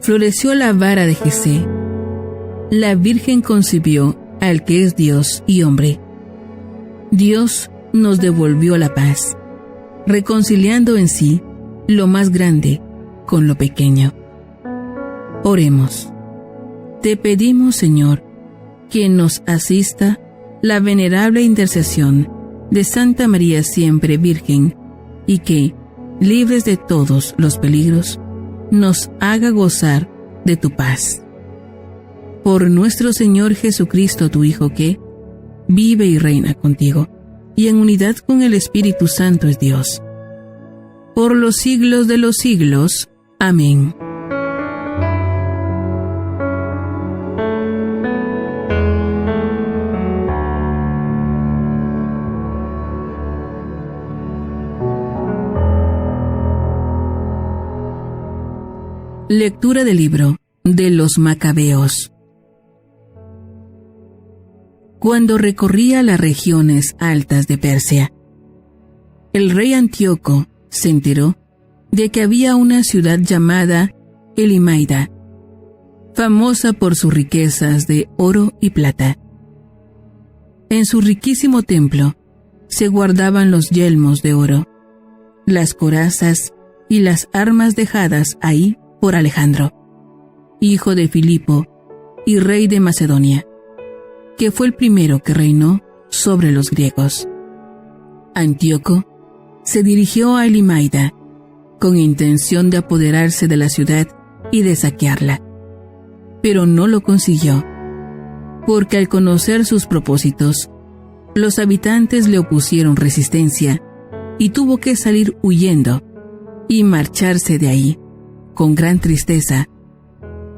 floreció la vara de Jesé. La Virgen concibió al que es Dios y hombre. Dios nos devolvió la paz, reconciliando en sí lo más grande con lo pequeño. Oremos. Te pedimos, Señor, que nos asista la venerable intercesión de Santa María siempre Virgen, y que, libres de todos los peligros, nos haga gozar de tu paz. Por nuestro Señor Jesucristo, tu Hijo, que vive y reina contigo, y en unidad con el Espíritu Santo es Dios, por los siglos de los siglos. Amén. Lectura del libro de los Macabeos. Cuando recorría las regiones altas de Persia, el rey Antíoco se enteró de que había una ciudad llamada Elimaida, famosa por sus riquezas de oro y plata. En su riquísimo templo se guardaban los yelmos de oro, las corazas y las armas dejadas ahí por Alejandro, hijo de Filipo y rey de Macedonia, que fue el primero que reinó sobre los griegos. Antíoco se dirigió a Elimaida con intención de apoderarse de la ciudad y de saquearla, pero no lo consiguió, porque al conocer sus propósitos, los habitantes le opusieron resistencia y tuvo que salir huyendo y marcharse de ahí con gran tristeza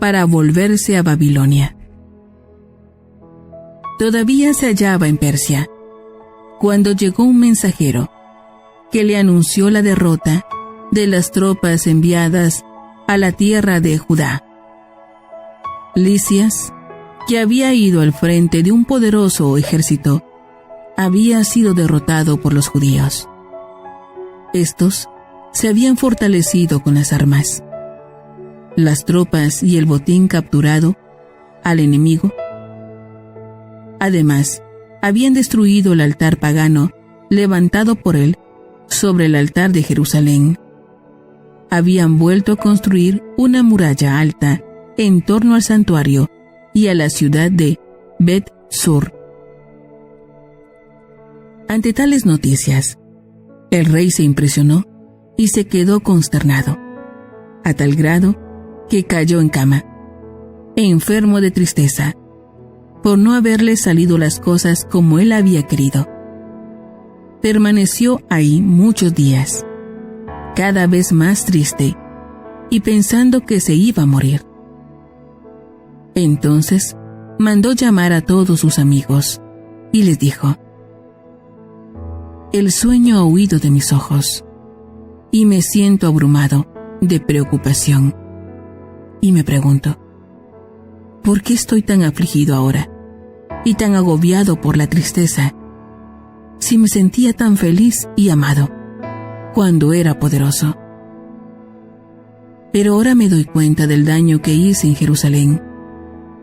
para volverse a Babilonia. Todavía se hallaba en Persia cuando llegó un mensajero que le anunció la derrota de las tropas enviadas a la tierra de Judá. Lisias, que había ido al frente de un poderoso ejército, había sido derrotado por los judíos. Estos se habían fortalecido con las armas, las tropas y el botín capturado al enemigo. Además, habían destruido el altar pagano levantado por él sobre el altar de Jerusalén. Habían vuelto a construir una muralla alta en torno al santuario y a la ciudad de Bet-Sur. Ante tales noticias, el rey se impresionó y se quedó consternado, a tal grado que cayó en cama, enfermo de tristeza, por no haberle salido las cosas como él había querido. Permaneció ahí muchos días, cada vez más triste y pensando que se iba a morir. Entonces mandó llamar a todos sus amigos y les dijo: «El sueño ha huido de mis ojos y me siento abrumado de preocupación. Y me pregunto, ¿por qué estoy tan afligido ahora y tan agobiado por la tristeza, si me sentía tan feliz y amado cuando era poderoso? Pero ahora me doy cuenta del daño que hice en Jerusalén,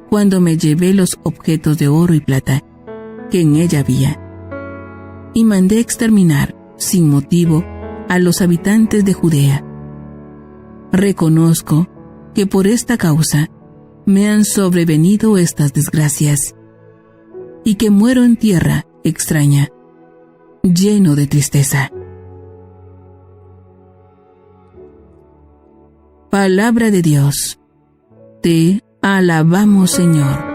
cuando me llevé los objetos de oro y plata que en ella había, y mandé exterminar sin motivo a los habitantes de Judea. Reconozco que por esta causa me han sobrevenido estas desgracias, y que muero en tierra extraña, lleno de tristeza». Palabra de Dios. Te alabamos, Señor.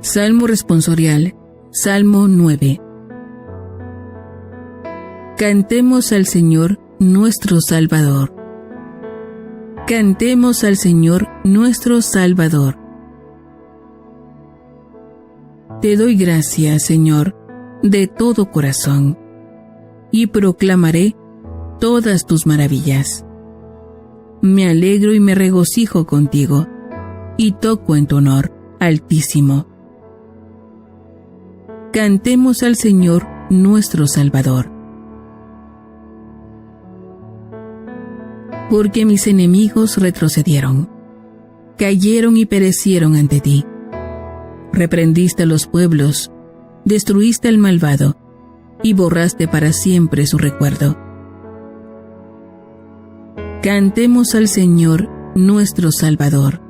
Salmo responsorial, Salmo 9. Cantemos al Señor nuestro Salvador. Cantemos al Señor nuestro Salvador. Te doy gracias, Señor, de todo corazón, y proclamaré todas tus maravillas. Me alegro y me regocijo contigo, y toco en tu honor, Altísimo. Cantemos al Señor nuestro Salvador. Porque mis enemigos retrocedieron, cayeron y perecieron ante ti. Reprendiste a los pueblos, destruiste al malvado, y borraste para siempre su recuerdo. Cantemos al Señor nuestro Salvador.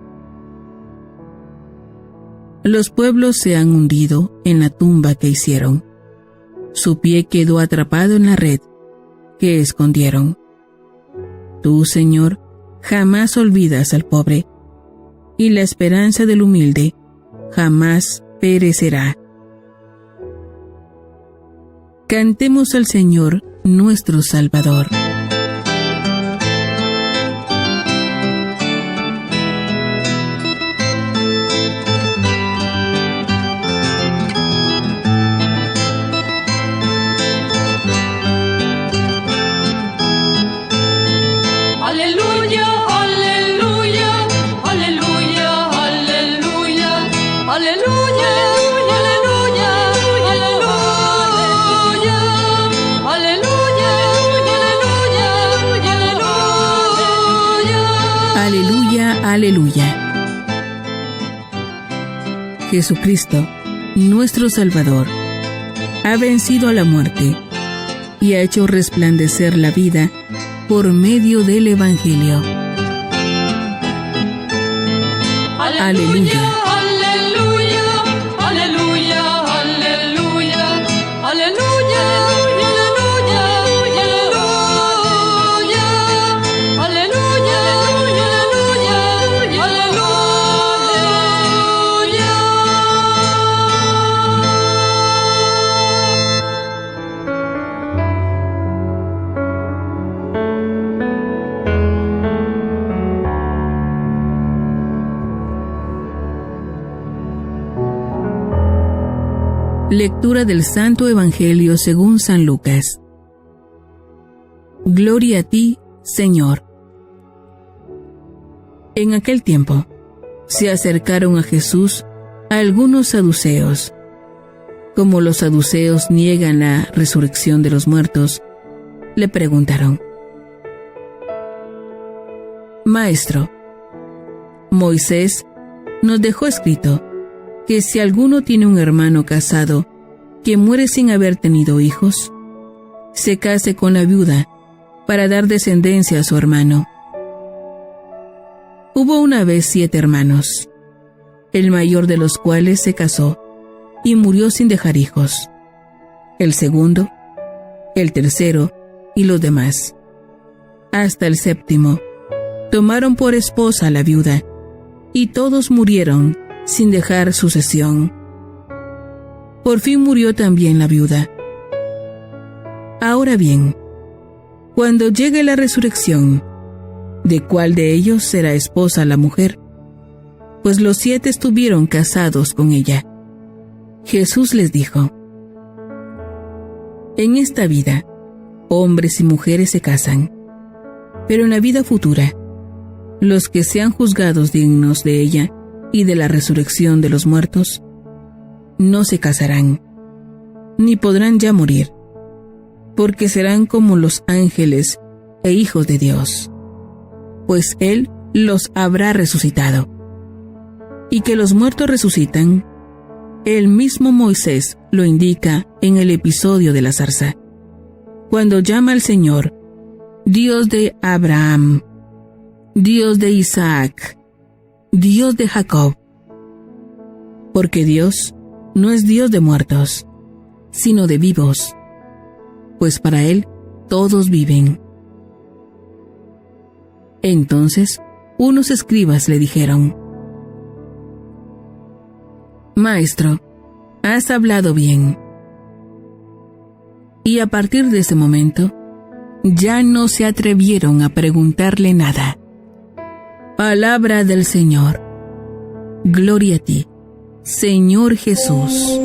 Los pueblos se han hundido en la tumba que hicieron. Su pie quedó atrapado en la red que escondieron. Tú, Señor, jamás olvidas al pobre, y la esperanza del humilde jamás perecerá. Cantemos al Señor nuestro Salvador. Aleluya, aleluya, aleluya, aleluya, aleluya, aleluya, aleluya, aleluya, Aleluya, aleluya. Jesucristo, nuestro Salvador, ha vencido a la muerte y ha hecho resplandecer la vida por medio del Evangelio. Aleluya. aleluya, aleluya, aleluya, aleluya, aleluya, aleluya, aleluya, Lectura del Santo Evangelio según San Lucas. Gloria a ti, Señor. En aquel tiempo, se acercaron a Jesús algunos saduceos. Como los saduceos niegan la resurrección de los muertos, le preguntaron: Maestro, Moisés nos dejó escrito que si alguno tiene un hermano casado que muere sin haber tenido hijos, se case con la viuda para dar descendencia a su hermano. Hubo una vez 7 hermanos, el mayor de los cuales se casó y murió sin dejar hijos. El segundo, el tercero y los demás, hasta el 7º, tomaron por esposa a la viuda, y todos murieron sin dejar sucesión. Por fin murió también la viuda. Ahora bien, cuando llegue la resurrección, ¿de cuál de ellos será esposa la mujer? Pues los 7 estuvieron casados con ella. Jesús les dijo: En esta vida, hombres y mujeres se casan, pero en la vida futura, los que sean juzgados dignos de ella y de la resurrección de los muertos, no se casarán, ni podrán ya morir, porque serán como los ángeles e hijos de Dios, pues Él los habrá resucitado. Y que los muertos resucitan, el mismo Moisés lo indica en el episodio de la zarza, cuando llama al Señor Dios de Abraham, Dios de Isaac, Dios de Jacob, porque Dios no es Dios de muertos, sino de vivos, pues para Él todos viven. Entonces unos escribas le dijeron: Maestro, has hablado bien. Y a partir de ese momento, ya no se atrevieron a preguntarle nada. Palabra del Señor. Gloria a ti, Señor Jesús.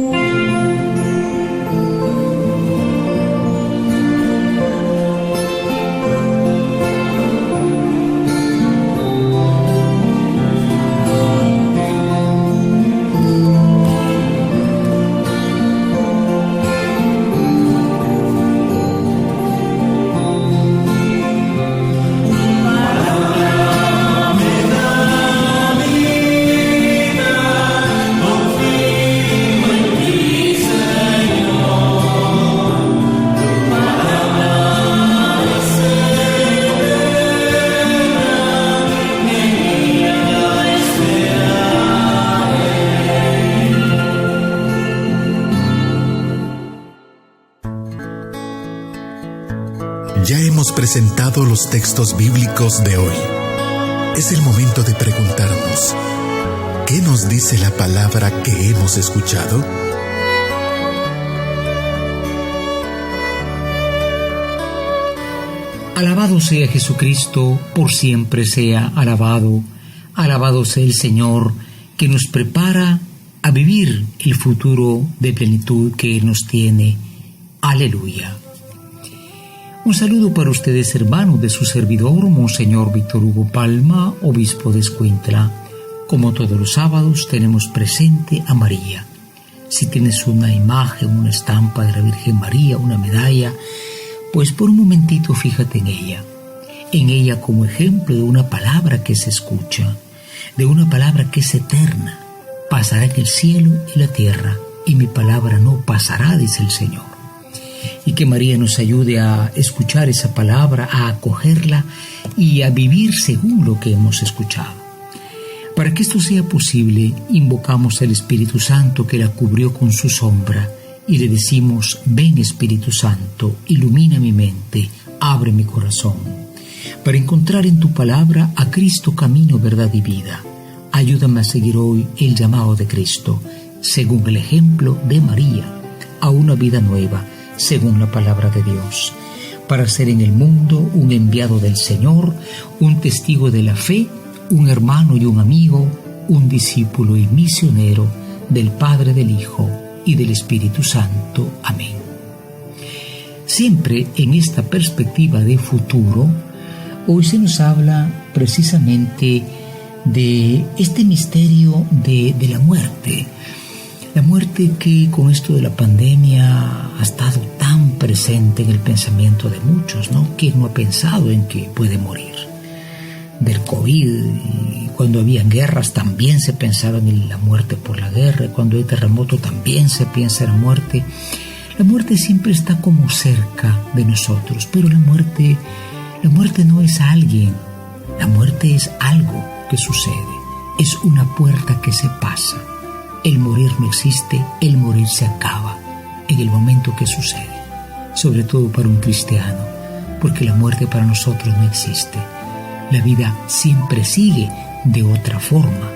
hemos presentado los textos bíblicos de hoy. Es el momento de preguntarnos, ¿qué nos dice la palabra que hemos escuchado? Alabado sea Jesucristo, por siempre sea alabado. Alabado sea el Señor, que nos prepara a vivir el futuro de plenitud que Él nos tiene. Aleluya. Un saludo para ustedes, hermanos, de su servidor, Monseñor Víctor Hugo Palma, obispo de Escuintla. Como todos los sábados, tenemos presente a María. Si tienes una imagen, una estampa de la Virgen María, una medalla, pues por un momentito fíjate en ella como ejemplo de una palabra que se escucha, de una palabra que es eterna. Pasará en el cielo y la tierra, y mi palabra no pasará, dice el Señor. Y que María nos ayude a escuchar esa palabra, a acogerla y a vivir según lo que hemos escuchado. Para que esto sea posible, invocamos al Espíritu Santo que la cubrió con su sombra y le decimos: ven Espíritu Santo, ilumina mi mente, abre mi corazón, para encontrar en tu palabra a Cristo, camino, verdad y vida. Ayúdame a seguir hoy el llamado de Cristo, según el ejemplo de María, a una vida nueva, según la palabra de Dios, para ser en el mundo un enviado del Señor, un testigo de la fe, un hermano y un amigo, un discípulo y misionero del Padre, del Hijo y del Espíritu Santo. Amén. Siempre en esta perspectiva de futuro, hoy se nos habla precisamente de este misterio de la muerte. La muerte que con esto de la pandemia ha estado tan presente en el pensamiento de muchos, ¿no? ¿Quién no ha pensado en que puede morir? Del COVID, y cuando habían guerras también se pensaba en la muerte por la guerra, cuando hay terremoto también se piensa en la muerte. La muerte siempre está como cerca de nosotros, pero la muerte no es alguien, la muerte es algo que sucede, es una puerta que se pasa. El morir no existe, el morir se acaba en el momento que sucede, sobre todo para un cristiano, porque la muerte para nosotros no existe. La vida siempre sigue de otra forma.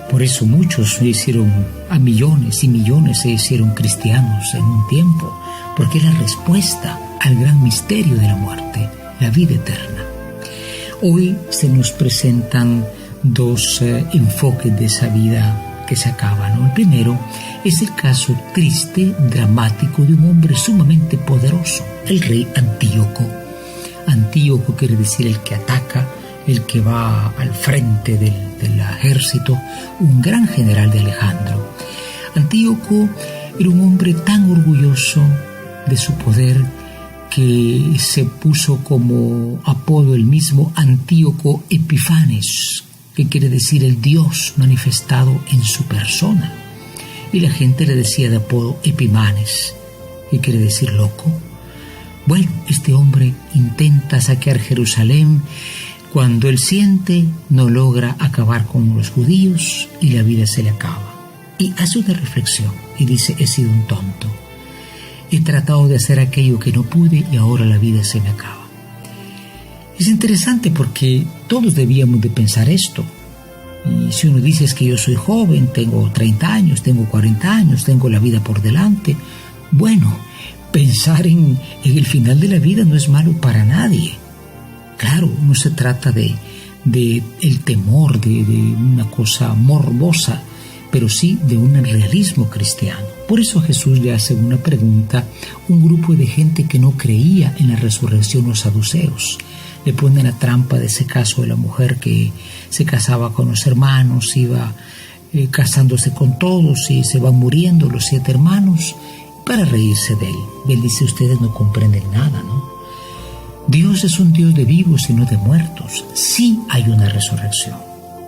Por eso muchos se hicieron, a millones y millones se hicieron cristianos en un tiempo, porque es la respuesta al gran misterio de la muerte, la vida eterna. Hoy se nos presentan dos enfoques de esa vida que se acaba, ¿no? El primero es el caso triste, dramático de un hombre sumamente poderoso, el rey Antíoco. Antíoco quiere decir el que ataca, el que va al frente del ejército, un gran general de Alejandro. Antíoco era un hombre tan orgulloso de su poder que se puso como apodo el mismo Antíoco Epifanes, que quiere decir el Dios manifestado en su persona. Y la gente le decía de apodo Epimanes, que quiere decir loco. Bueno, este hombre intenta saquear Jerusalén. Cuando él siente, no logra acabar con los judíos y la vida se le acaba. Y hace una reflexión y dice: he sido un tonto. He tratado de hacer aquello que no pude y ahora la vida se me acaba. Es interesante porque todos debíamos de pensar esto. Y si uno dice: es que yo soy joven, tengo 30 años, tengo 40 años, tengo la vida por delante. Bueno, pensar en el final de la vida no es malo para nadie. Claro, no se trata de el temor, de una cosa morbosa, pero sí de un realismo cristiano. Por eso Jesús le hace una pregunta a un grupo de gente que no creía en la resurrección, los saduceos. Le ponen la trampa de ese caso de la mujer que se casaba con los hermanos, iba casándose con todos y se van muriendo los 7 hermanos para reírse de él. Y él dice: ustedes no comprenden nada, ¿no? Dios es un Dios de vivos y no de muertos. Sí hay una resurrección,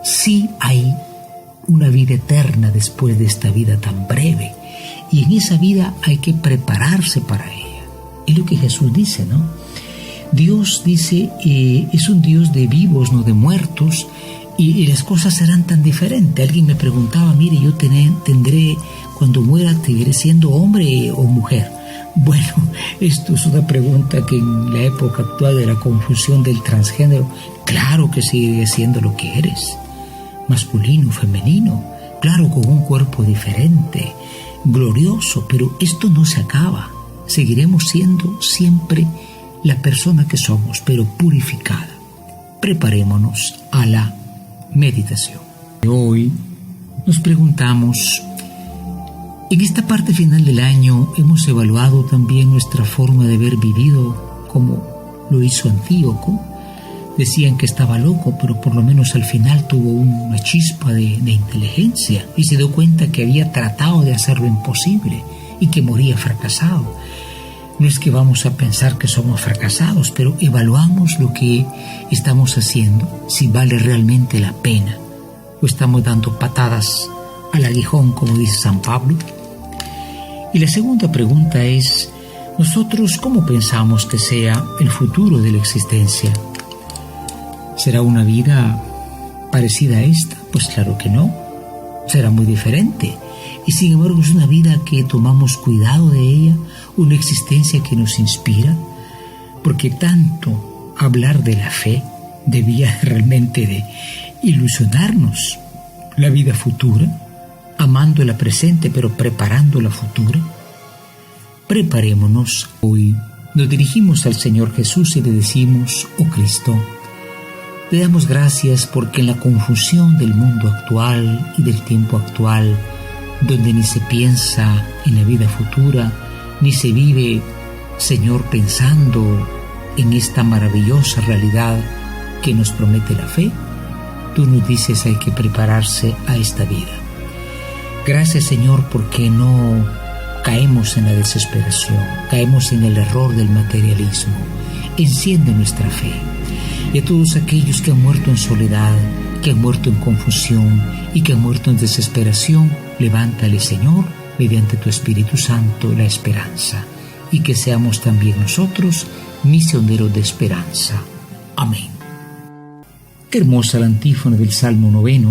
sí hay una vida eterna después de esta vida tan breve, y en esa vida hay que prepararse para ella. Es lo que Jesús dice, ¿no? Dios dice, es un Dios de vivos, no de muertos, y las cosas serán tan diferentes. Alguien me preguntaba: mire, yo tendré, cuando muera, ¿seguiré siendo hombre o mujer? Bueno, esto es una pregunta que en la época actual de la confusión del transgénero, claro que sigue siendo lo que eres, masculino, femenino, claro, con un cuerpo diferente, glorioso, pero esto no se acaba. Seguiremos siendo siempre la persona que somos, pero purificada. Preparémonos a la meditación. Hoy nos preguntamos, en esta parte final del año hemos evaluado también nuestra forma de haber vivido como lo hizo Antíoco. Decían que estaba loco, pero por lo menos al final tuvo una chispa de inteligencia y se dio cuenta que había tratado de hacer lo imposible y que moría fracasado. No es que vamos a pensar que somos fracasados, pero evaluamos lo que estamos haciendo, si vale realmente la pena, o estamos dando patadas al aguijón, como dice San Pablo. Y la segunda pregunta es, ¿nosotros cómo pensamos que sea el futuro de la existencia? ¿Será una vida parecida a esta? Pues claro que no. Será muy diferente. Y sin embargo es una vida que tomamos cuidado de ella, una existencia que nos inspira, porque tanto hablar de la fe debía realmente de ilusionarnos. La vida futura, amando la presente pero preparando la futura. Preparémonos hoy. Nos dirigimos al Señor Jesús y le decimos: oh Cristo, te damos gracias porque en la confusión del mundo actual y del tiempo actual, donde ni se piensa en la vida futura, ni se vive, Señor, pensando en esta maravillosa realidad que nos promete la fe, tú nos dices hay que prepararse a esta vida. Gracias, Señor, porque no caemos en la desesperación, caemos en el error del materialismo. Enciende nuestra fe. Y a todos aquellos que han muerto en soledad, que han muerto en confusión y que han muerto en desesperación, levántale, Señor, mediante tu Espíritu Santo, la esperanza, y que seamos también nosotros misioneros de esperanza. Amén. Qué hermosa la antífona del Salmo 9,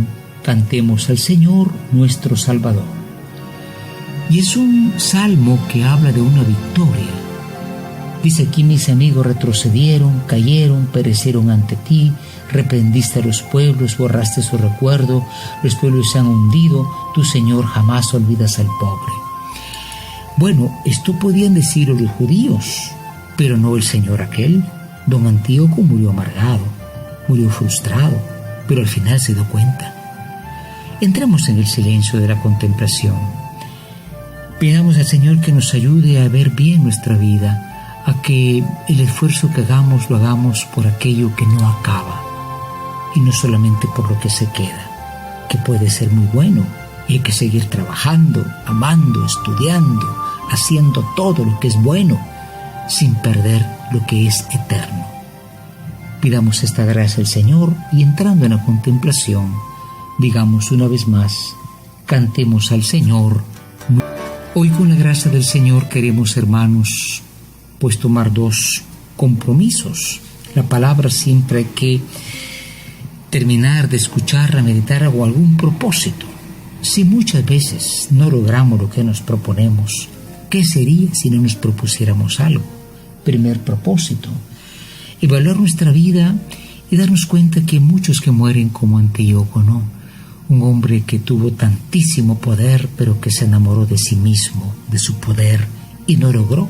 cantemos al Señor nuestro Salvador. Y es un salmo que habla de una victoria. Dice aquí: mis amigos retrocedieron, cayeron, perecieron ante ti, reprendiste a los pueblos, borraste su recuerdo, los pueblos se han hundido, tú, Señor, jamás olvidas al pobre. Bueno, esto podían decirlo los judíos, pero no el señor aquel. Don Antíoco murió amargado, murió frustrado, pero al final se dio cuenta. Entremos en el silencio de la contemplación. Pidamos al Señor que nos ayude a ver bien nuestra vida, a que el esfuerzo que hagamos lo hagamos por aquello que no acaba y no solamente por lo que se queda, que puede ser muy bueno y hay que seguir trabajando, amando, estudiando, haciendo todo lo que es bueno sin perder lo que es eterno. Pidamos esta gracia al Señor y entrando en la contemplación, digamos una vez más, cantemos al Señor. Hoy con la gracia del Señor queremos, hermanos, pues tomar dos compromisos. La palabra siempre hay que terminar de escucharla, meditar o algún propósito. Si muchas veces no logramos lo que nos proponemos, ¿qué sería si no nos propusiéramos algo? Primer propósito, evaluar nuestra vida y darnos cuenta que muchos que mueren como Antíoco, ¿no? Un hombre que tuvo tantísimo poder, pero que se enamoró de sí mismo, de su poder, y no logró.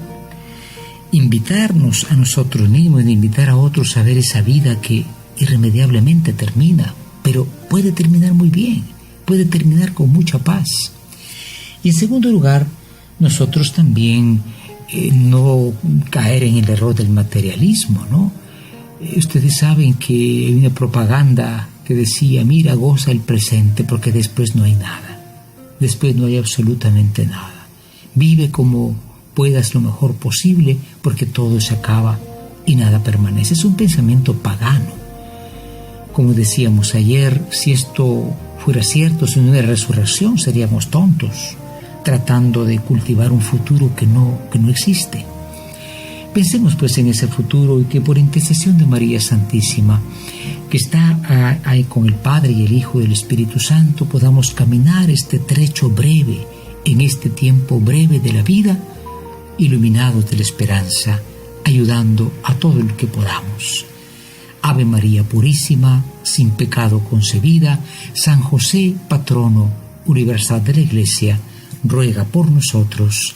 Invitarnos a nosotros mismos y invitar a otros a ver esa vida que irremediablemente termina, pero puede terminar muy bien, puede terminar con mucha paz. Y en segundo lugar, nosotros también no caer en el error del materialismo, ¿no? Ustedes saben que hay una propaganda que decía: mira, goza el presente porque después no hay nada, después no hay absolutamente nada. Vive como puedas lo mejor posible porque todo se acaba y nada permanece. Es un pensamiento pagano. Como decíamos ayer, si esto fuera cierto, si no hubiera resurrección, seríamos tontos, tratando de cultivar un futuro que no existe. Pensemos pues en ese futuro y que por intercesión de María Santísima, que está ahí con el Padre y el Hijo y el Espíritu Santo, podamos caminar este trecho breve, en este tiempo breve de la vida, iluminados de la esperanza, ayudando a todo el que podamos. Ave María Purísima, sin pecado concebida, San José, patrono universal de la Iglesia, ruega por nosotros.